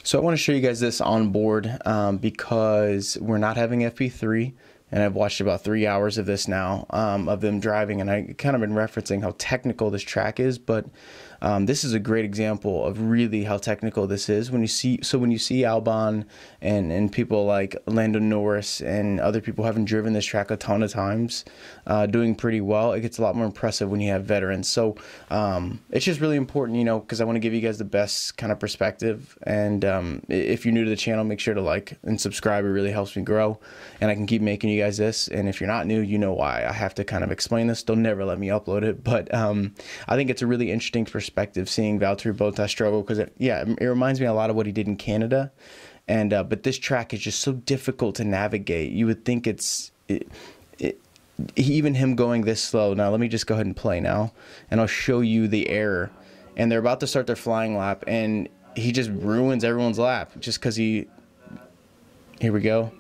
So I want to show you guys this on board because we're not having FP3, and I've watched about 3 hours of this now of them driving, and I kind of been referencing how technical this track is, but this is a great example of really how technical this is. When you see Albon and people like Lando Norris and other people having driven this track a ton of times, doing pretty well, it gets a lot more impressive when you have veterans. So it's just really important, you know, because I want to give you guys the best kind of perspective. And if you're new to the channel, make sure to like and subscribe. It really helps me grow, and I can keep making you guys this. And if you're not new, you know why I have to kind of explain this. They'll never let me upload it, but I think it's a really interesting perspective seeing Valtteri Bottas struggle, because it reminds me a lot of what he did in Canada. And but this track is just so difficult to navigate. You would think even him going this slow. Now let me just go ahead and play now, and I'll show you the error. And they're about to start their flying lap, and he just ruins everyone's lap just because here we go.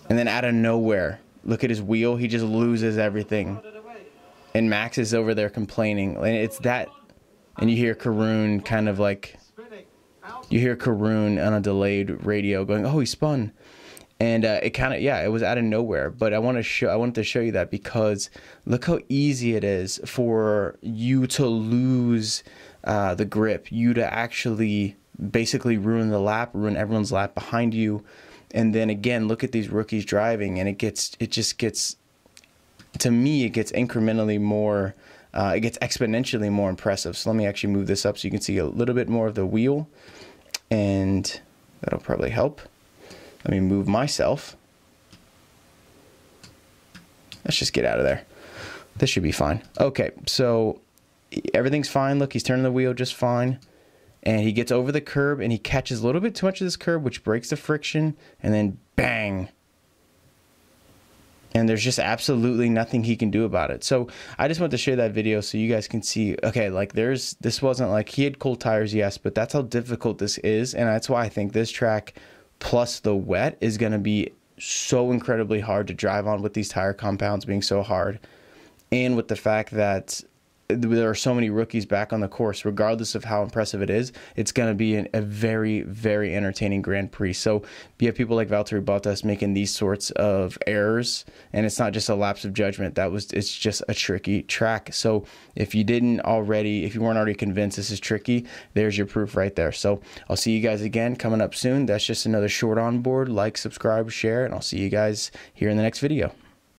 And then out of nowhere, look at his wheel. He just loses everything. And Max is over there complaining. And it's that. And you hear Karun kind of like, you hear Karun on a delayed radio going, "Oh, he spun." And it kind of, it was out of nowhere. But I wanted to show you that because look how easy it is for you to lose the grip, you to actually basically ruin the lap, ruin everyone's lap behind you. And then again, look at these rookies driving, and it just gets, to me, it gets incrementally more, it gets exponentially more impressive. So let me actually move this up so you can see a little bit more of the wheel, and that'll probably help. Let me move myself. Let's just get out of there. This should be fine. Okay, so everything's fine. Look, he's turning the wheel just fine. And he gets over the curb, and he catches a little bit too much of this curb, which breaks the friction, and then bang. And there's just absolutely nothing he can do about it. So I just want to share that video so you guys can see, okay, like this wasn't like, he had cold tires, yes, but that's how difficult this is. And that's why I think this track plus the wet is going to be so incredibly hard to drive on, with these tire compounds being so hard, and with the fact that there are so many rookies back on the course. Regardless of how impressive it is, it's going to be a very, very entertaining Grand Prix. So you have people like Valtteri Bottas making these sorts of errors, and it's not just a lapse of judgment. It's just a tricky track. So if you weren't already convinced this is tricky, there's your proof right there. So I'll see you guys again coming up soon. That's just another short on board. Like, subscribe, share, and I'll see you guys here in the next video.